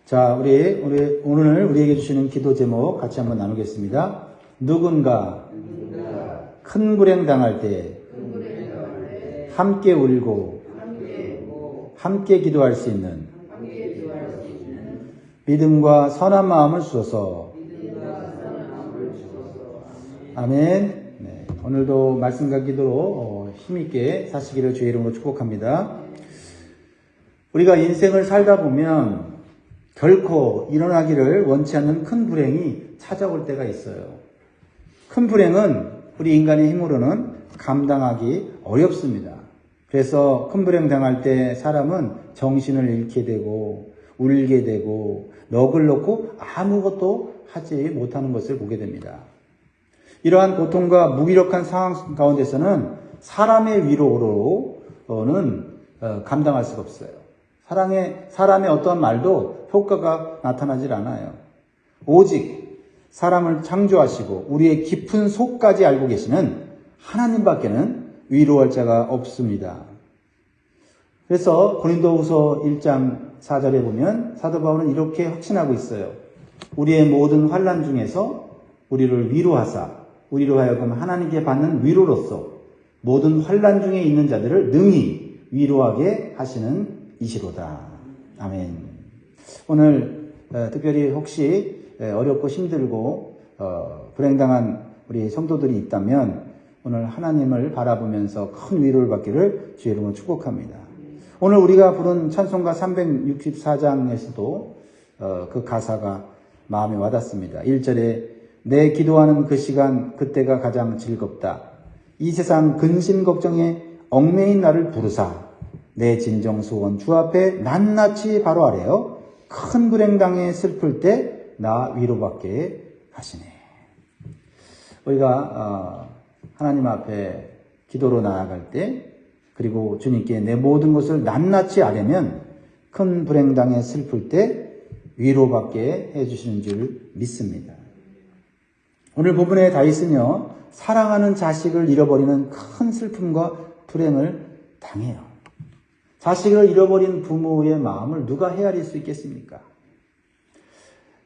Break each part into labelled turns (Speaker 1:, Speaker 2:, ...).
Speaker 1: 자, 오늘 우리에게 주시는 기도 제목 같이 한번 나누겠습니다. 누군가 큰 불행 당할 때 함께 울고 함께 기도할 수 있는 믿음과 선한 마음을 주소서. 아멘. 네, 오늘도 말씀과 기도로 힘있게 사시기를 주의 이름으로 축복합니다. 우리가 인생을 살다 보면 결코 일어나기를 원치 않는 큰 불행이 찾아올 때가 있어요. 큰 불행은 우리 인간의 힘으로는 감당하기 어렵습니다. 그래서 큰 불행 당할 때 사람은 정신을 잃게 되고 울게 되고 넋을 놓고 아무것도 하지 못하는 것을 보게 됩니다. 이러한 고통과 무기력한 상황 가운데서는 사람의 위로로는 감당할 수가 없어요. 사람의 어떠한 말도 효과가 나타나질 않아요. 오직 사람을 창조하시고 우리의 깊은 속까지 알고 계시는 하나님밖에는 위로할 자가 없습니다. 그래서 고린도후서 1장 4절에 보면 사도 바울은 이렇게 확신하고 있어요. 우리의 모든 환난 중에서 우리를 위로하사 우리로 하여금 하나님께 받는 위로로서 모든 환난 중에 있는 자들을 능히 위로하게 하시는 이시로다. 아멘. 오늘 특별히 혹시 어렵고 힘들고 불행당한 우리 성도들이 있다면 오늘 하나님을 바라보면서 큰 위로를 받기를 주의 이름으로 축복합니다. 오늘 우리가 부른 찬송가 364장에서도 그 가사가 마음에 와닿습니다. 1절에 내 기도하는 그 시간 그때가 가장 즐겁다. 이 세상 근심 걱정에 얽매인 나를 부르사 내 진정 소원 주 앞에 낱낱이 바로 아래요. 큰 불행당에 슬플 때 나 위로받게 하시네. 우리가 하나님 앞에 기도로 나아갈 때 그리고 주님께 내 모든 것을 낱낱이 아뢰면 큰 불행당에 슬플 때 위로받게 해주시는 줄 믿습니다. 오늘 본문의 다윗은요, 사랑하는 자식을 잃어버리는 큰 슬픔과 불행을 당해요. 자식을 잃어버린 부모의 마음을 누가 헤아릴 수 있겠습니까?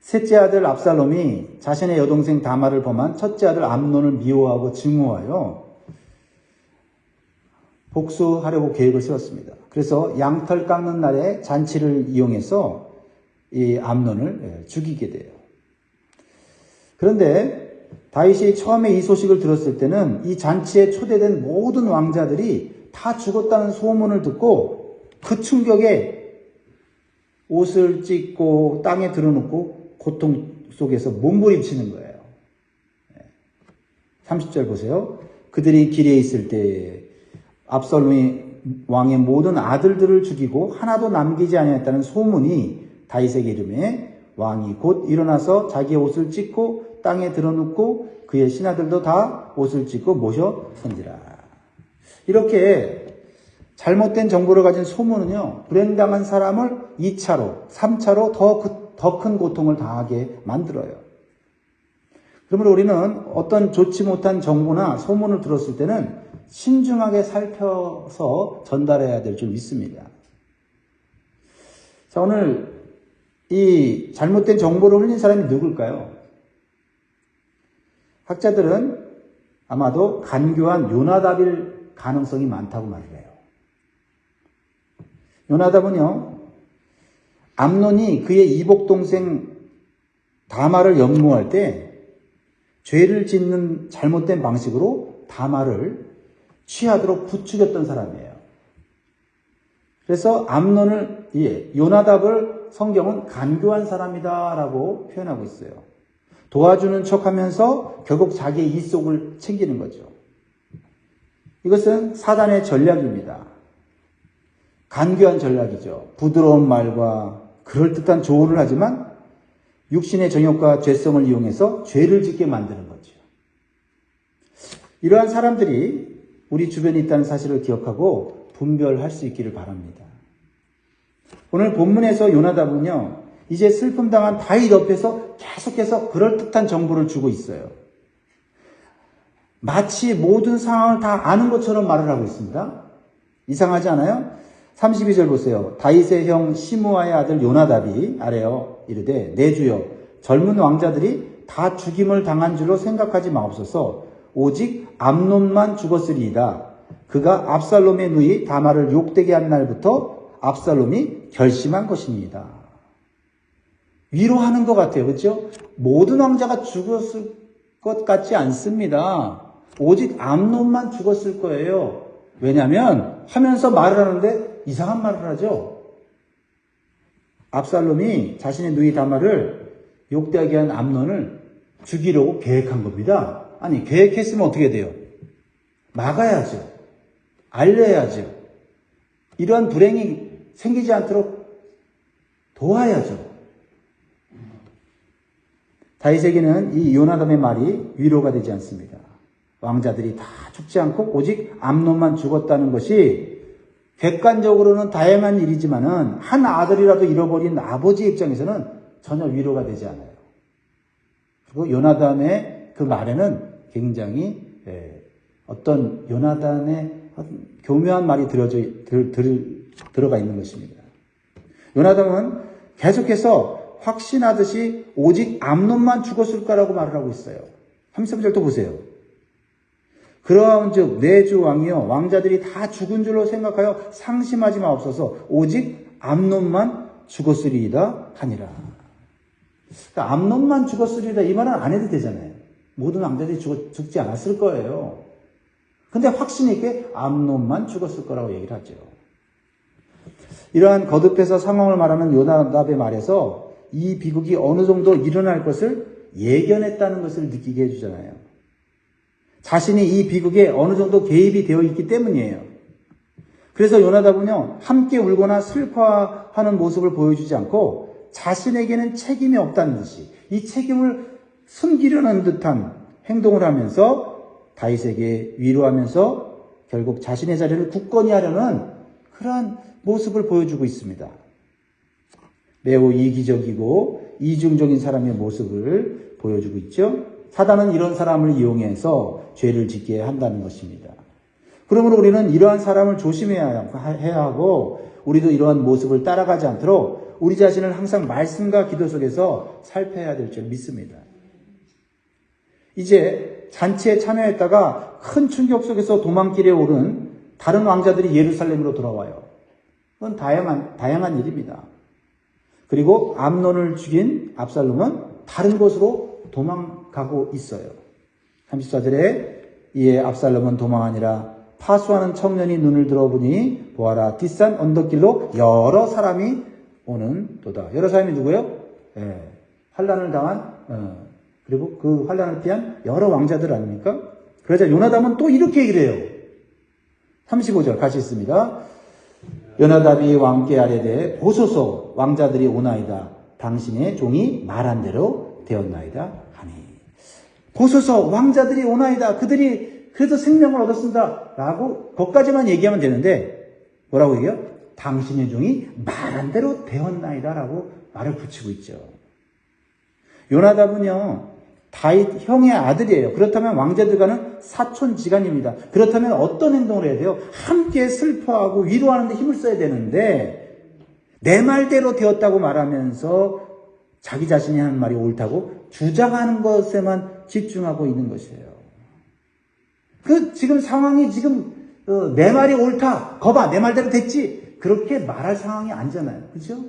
Speaker 1: 셋째 아들 압살롬이 자신의 여동생 다말을 범한 첫째 아들 암논을 미워하고 증오하여 복수하려고 계획을 세웠습니다. 그래서 양털 깎는 날에 잔치를 이용해서 이 암논을 죽이게 돼요. 그런데 다윗이 처음에 이 소식을 들었을 때는 이 잔치에 초대된 모든 왕자들이 다 죽었다는 소문을 듣고 그 충격에 옷을 찢고 땅에 드러눕고 고통 속에서 몸부림치는 거예요. 30절 보세요. 그들이 길에 있을 때 압살롬이 왕의 모든 아들들을 죽이고 하나도 남기지 아니했다는 소문이 다윗에게 이르매 왕이 곧 일어나서 자기의 옷을 찢고 땅에 드러눕고 그의 신하들도 다 옷을 찢고 모셔 선지라. 이렇게 잘못된 정보를 가진 소문은요, 불행당한 사람을 2차로, 3차로 더 큰 고통을 당하게 만들어요. 그러므로 우리는 어떤 좋지 못한 정보나 소문을 들었을 때는 신중하게 살펴서 전달해야 될 줄 믿습니다. 자, 오늘 이 잘못된 정보를 흘린 사람이 누굴까요? 학자들은 아마도 간교한 요나답일 가능성이 많다고 말을 해요. 요나답은요, 암논이 그의 이복 동생 다말을 연모할 때 죄를 짓는 잘못된 방식으로 다말을 취하도록 부추겼던 사람이에요. 그래서 요나답을 성경은 간교한 사람이다라고 표현하고 있어요. 도와주는 척하면서 결국 자기의 이속을 챙기는 거죠. 이것은 사단의 전략입니다. 간교한 전략이죠. 부드러운 말과 그럴듯한 조언을 하지만 육신의 정욕과 죄성을 이용해서 죄를 짓게 만드는 거죠. 이러한 사람들이 우리 주변에 있다는 사실을 기억하고 분별할 수 있기를 바랍니다. 오늘 본문에서 요나답은요, 이제 슬픔 당한 다윗 옆에서 계속해서 그럴듯한 정보를 주고 있어요. 마치 모든 상황을 다 아는 것처럼 말을 하고 있습니다. 이상하지 않아요? 32절 보세요. 다윗의 형 시므아의 아들 요나답이 아래요 이르되 내 주여 젊은 왕자들이 다 죽임을 당한 줄로 생각하지 마옵소서. 오직 암논만 죽었으리이다. 그가 압살롬의 누이 다말을 욕되게 한 날부터 압살롬이 결심한 것입니다. 위로하는 것 같아요. 그렇죠? 모든 왕자가 죽었을 것 같지 않습니다. 오직 암논만 죽었을 거예요. 왜냐하면 하면서 말을 하는데 이상한 말을 하죠. 압살롬이 자신의 누이 다말을 욕되게 한 암논을 죽이려고 계획한 겁니다. 아니, 계획했으면 어떻게 돼요? 막아야죠. 알려야죠. 이러한 불행이 생기지 않도록 도와야죠. 다윗에게는 이 요나답의 말이 위로가 되지 않습니다. 왕자들이 다 죽지 않고 오직 암논만 죽었다는 것이 객관적으로는 다양한 일이지만은 한 아들이라도 잃어버린 아버지 입장에서는 전혀 위로가 되지 않아요. 그리고 요나단의 그 말에는 굉장히 어떤 요나단의 교묘한 말이 들어가 있는 것입니다. 요나단은 계속해서 확신하듯이 오직 암논만 죽었을 거라고 말을 하고 있어요. 33절 또 보세요. 그러한즉 내 주 왕이여 왕자들이 다 죽은 줄로 생각하여 상심하지 마옵소서. 오직 암논만 죽었으리이다 하니라. 그러니까 암논만 죽었으리이다 이 말은 안 해도 되잖아요. 모든 왕자들이 죽지 않았을 거예요. 근데 확신 있게 암논만 죽었을 거라고 얘기를 하죠. 이러한 거듭해서 상황을 말하는 요나답의 말에서 이 비극이 어느 정도 일어날 것을 예견했다는 것을 느끼게 해주잖아요. 자신이 이 비극에 어느 정도 개입이 되어 있기 때문이에요. 그래서 요나답은요, 함께 울거나 슬퍼하는 모습을 보여주지 않고 자신에게는 책임이 없다는 듯이 이 책임을 숨기려는 듯한 행동을 하면서 다윗에게 위로하면서 결국 자신의 자리를 굳건히 하려는 그러한 모습을 보여주고 있습니다. 매우 이기적이고 이중적인 사람의 모습을 보여주고 있죠. 사단은 이런 사람을 이용해서 죄를 짓게 한다는 것입니다. 그러므로 우리는 이러한 사람을 조심해야 하고 우리도 이러한 모습을 따라가지 않도록 우리 자신을 항상 말씀과 기도 속에서 살펴야 될 줄 믿습니다. 이제 잔치에 참여했다가 큰 충격 속에서 도망길에 오른 다른 왕자들이 예루살렘으로 돌아와요. 그건 다양한 일입니다. 그리고 암논을 죽인 압살롬은 다른 곳으로 도망가고 있어요. 34절에 이에 압살롬은 도망하니라. 파수하는 청년이 눈을 들어보니 보아라 뒷산 언덕길로 여러 사람이 오는도다. 여러 사람이 누구예요? 환난을 당한 그리고 그 환난을 피한 여러 왕자들 아닙니까? 그러자 요나답은 또 이렇게 얘기를 해요. 35절 같이 있습니다. 요나답이 왕께 아뢰되 보소서 왕자들이 오나이다. 당신의 종이 말한 대로 되었나이다 하니. 보소서 왕자들이 오나이다. 그들이 그래서 생명을 얻었습니다. 라고 거기까지만 얘기하면 되는데 뭐라고 얘기해요? 당신의 종이 말한 대로 되었나이다 라고 말을 붙이고 있죠. 요나답은요 다윗 형의 아들이에요. 그렇다면 왕자들과는 사촌지간입니다. 그렇다면 어떤 행동을 해야 돼요? 함께 슬퍼하고 위로하는 데 힘을 써야 되는데 내 말대로 되었다고 말하면서 자기 자신이 하는 말이 옳다고 주장하는 것에만 집중하고 있는 것이에요. 지금 상황이 내 말이 옳다. 거봐, 내 말대로 됐지. 그렇게 말할 상황이 아니잖아요. 그렇죠?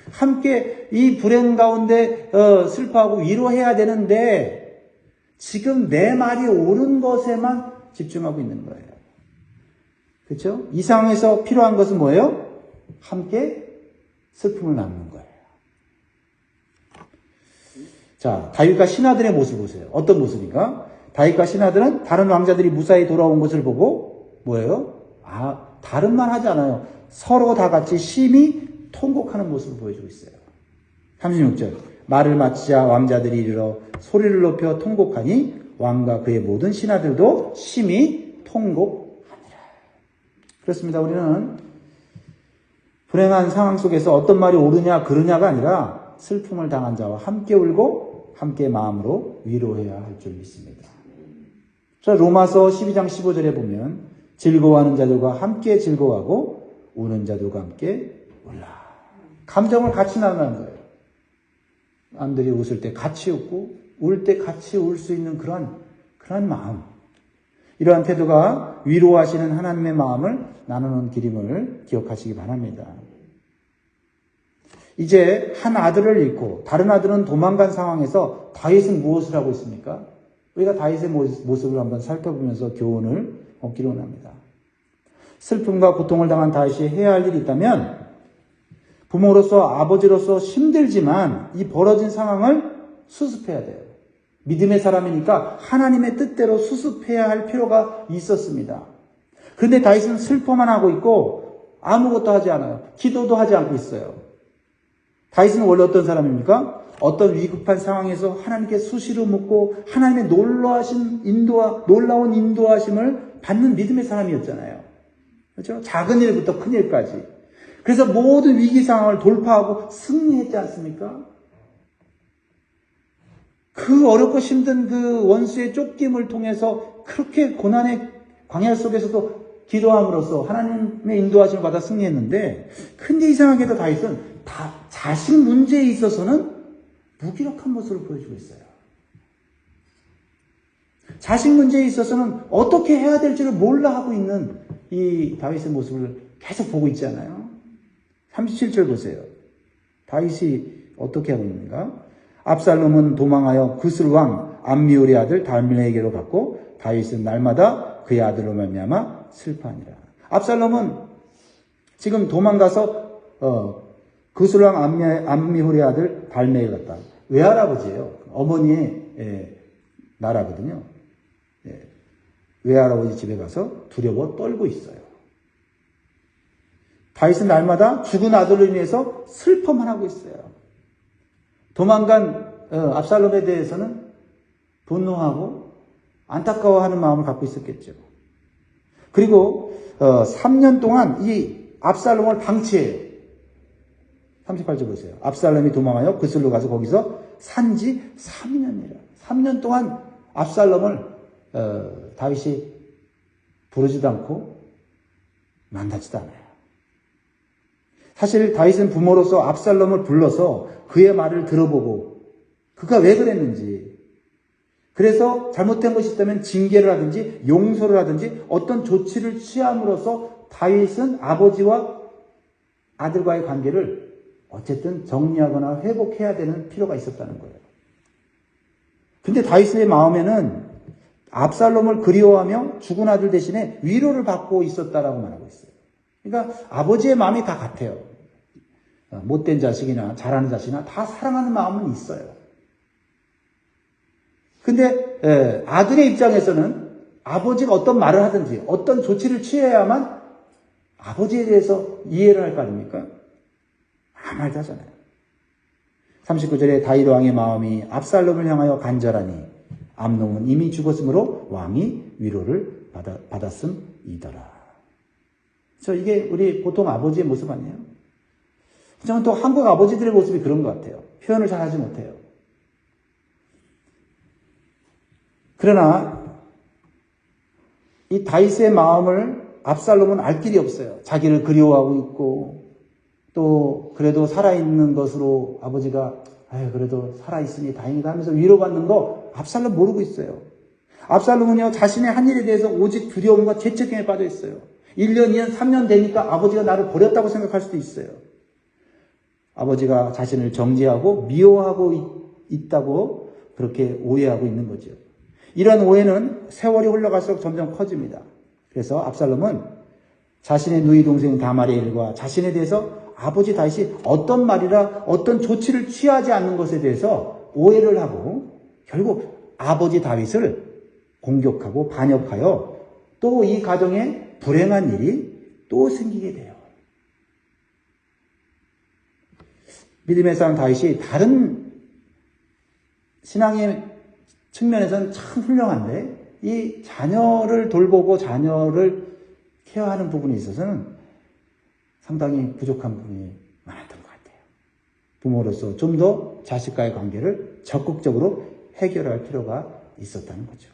Speaker 1: 함께 이 불행 가운데 슬퍼하고 위로해야 되는데 지금 내 말이 옳은 것에만 집중하고 있는 거예요. 그렇죠? 이 상황에서 필요한 것은 뭐예요? 함께 슬픔을 나누는 거예요. 자, 다윗과 신하들의 모습 보세요. 어떤 모습인가? 다윗과 신하들은 다른 왕자들이 무사히 돌아온 것을 보고 뭐예요? 다른 말 하지 않아요. 서로 다 같이 심히 통곡하는 모습을 보여주고 있어요. 36절 말을 마치자 왕자들이 이르러 소리를 높여 통곡하니 왕과 그의 모든 신하들도 심히 통곡하니라. 그렇습니다. 우리는 불행한 상황 속에서 어떤 말이 옳으냐 그르냐가 아니라 슬픔을 당한 자와 함께 울고 함께 마음으로 위로해야 할 줄 믿습니다. 자, 로마서 12장 15절에 보면 즐거워하는 자들과 함께 즐거워하고 우는 자들과 함께 울라. 감정을 같이 나누는 거예요. 남들이 웃을 때 같이 웃고 울 때 같이 울 수 있는 그런 마음. 이러한 태도가 위로하시는 하나님의 마음을 나누는 길임을 기억하시기 바랍니다. 이제 한 아들을 잃고 다른 아들은 도망간 상황에서 다윗은 무엇을 하고 있습니까? 우리가 다윗의 모습을 한번 살펴보면서 교훈을 얻기를 원합니다. 슬픔과 고통을 당한 다윗이 해야 할 일이 있다면 부모로서 아버지로서 힘들지만 이 벌어진 상황을 수습해야 돼요. 믿음의 사람이니까 하나님의 뜻대로 수습해야 할 필요가 있었습니다. 그런데 다윗은 슬퍼만 하고 있고 아무것도 하지 않아요. 기도도 하지 않고 있어요. 다윗은 원래 어떤 사람입니까? 어떤 위급한 상황에서 하나님께 수시로 묻고 하나님의 놀라운 인도하심을 받는 믿음의 사람이었잖아요. 그렇죠? 작은 일부터 큰 일까지. 그래서 모든 위기 상황을 돌파하고 승리했지 않습니까? 그 어렵고 힘든 그 원수의 쫓김을 통해서 그렇게 고난의 광야 속에서도 기도함으로써 하나님의 인도하심을 받아 승리했는데, 근데 이상하게도 다윗은 자식 문제에 있어서는 무기력한 모습을 보여주고 있어요. 자식 문제에 있어서는 어떻게 해야 될지를 몰라 하고 있는 이 다윗의 모습을 계속 보고 있잖아요. 37절 보세요. 다윗이 어떻게 하고 있는가? 압살롬은 도망하여 구슬 왕 암미울의 아들 달멜에게로 갔고 다윗은 날마다 그의 아들로 말미암아 슬퍼하니라. 압살롬은 지금 도망가서 구슬 왕 암미울의 아들 달멜에 갔다. 외할아버지예요. 어머니의 나라거든요. 외할아버지 집에 가서 두려워 떨고 있어요. 다윗은 날마다 죽은 아들로 인해서 슬퍼만 하고 있어요. 도망간 압살롬에 대해서는 분노하고 안타까워하는 마음을 갖고 있었겠죠. 그리고 3년 동안 이 압살롬을 방치해요. 38절 보세요. 압살롬이 도망하여 그슬로 가서 거기서 산지 3년이라. 3년 동안 압살롬을 다윗이 부르지도 않고 만나지도 않아요. 사실 다윗은 부모로서 압살롬을 불러서 그의 말을 들어보고 그가 왜 그랬는지, 그래서 잘못된 것이 있다면 징계를 하든지 용서를 하든지 어떤 조치를 취함으로써 다윗은 아버지와 아들과의 관계를 어쨌든 정리하거나 회복해야 되는 필요가 있었다는 거예요. 근데 다윗의 마음에는 압살롬을 그리워하며 죽은 아들 대신에 위로를 받고 있었다라고 말하고 있어요. 그러니까 아버지의 마음이 다 같아요. 못된 자식이나 잘하는 자식이나 다 사랑하는 마음은 있어요. 근데 아들의 입장에서는 아버지가 어떤 말을 하든지 어떤 조치를 취해야만 아버지에 대해서 이해를 할 거 아닙니까? 아무 말도 하잖아요. 39절에 다윗 왕의 마음이 압살롬을 향하여 간절하니 암논은 이미 죽었으므로 왕이 위로를 받았음이더라. 그래서 이게 우리 보통 아버지의 모습 아니에요? 저는 또 한국 아버지들의 모습이 그런 것 같아요. 표현을 잘 하지 못해요. 그러나 이 다윗의 마음을 압살롬은 알 길이 없어요. 자기를 그리워하고 있고 또 그래도 살아있는 것으로 아버지가 그래도 살아있으니 다행이다 하면서 위로받는 거 압살롬 모르고 있어요. 압살롬은요 자신의 한 일에 대해서 오직 두려움과 죄책감에 빠져 있어요. 1년, 2년, 3년 되니까 아버지가 나를 버렸다고 생각할 수도 있어요. 아버지가 자신을 정죄하고 미워하고 있다고 그렇게 오해하고 있는 거죠. 이런 오해는 세월이 흘러갈수록 점점 커집니다. 그래서 압살롬은 자신의 누이 동생 다말의 일과 자신에 대해서 아버지 다윗이 어떤 말이라 어떤 조치를 취하지 않는 것에 대해서 오해를 하고 결국 아버지 다윗을 공격하고 반역하여 또 이 가정에 불행한 일이 또 생기게 돼요. 믿음의 사람 다윗이 다른 신앙의 측면에서는 참 훌륭한데 이 자녀를 돌보고 자녀를 케어하는 부분에 있어서는 상당히 부족한 부분이 많았던 것 같아요. 부모로서 좀 더 자식과의 관계를 적극적으로 해결할 필요가 있었다는 거죠.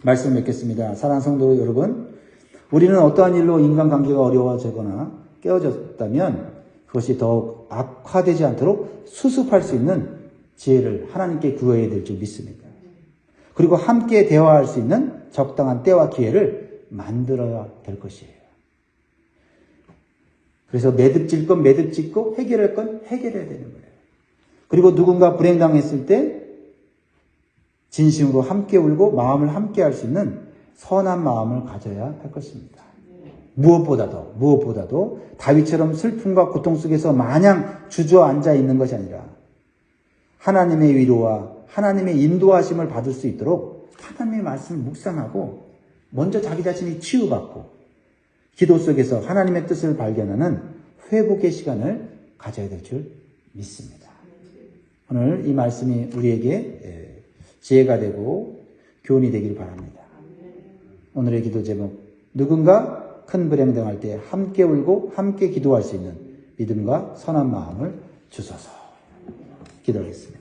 Speaker 1: 말씀 맺겠습니다. 사랑하는 성도 여러분, 우리는 어떠한 일로 인간관계가 어려워지거나 깨어졌다면 그것이 더욱 악화되지 않도록 수습할 수 있는 지혜를 하나님께 구해야 될 줄 믿습니다. 그리고 함께 대화할 수 있는 적당한 때와 기회를 만들어야 될 것이에요. 그래서 매듭질 건 매듭짓고 해결할 건 해결해야 되는 거예요. 그리고 누군가 불행당했을 때 진심으로 함께 울고 마음을 함께 할 수 있는 선한 마음을 가져야 할 것입니다. 무엇보다도 다윗처럼 슬픔과 고통 속에서 마냥 주저앉아 있는 것이 아니라 하나님의 위로와 하나님의 인도하심을 받을 수 있도록 하나님의 말씀을 묵상하고 먼저 자기 자신이 치유받고 기도 속에서 하나님의 뜻을 발견하는 회복의 시간을 가져야 될 줄 믿습니다. 오늘 이 말씀이 우리에게 지혜가 되고 교훈이 되길 바랍니다. 오늘의 기도 제목, 누군가 큰 불행 당할 때 함께 울고 함께 기도할 수 있는 믿음과 선한 마음을 주소서. 기도하겠습니다.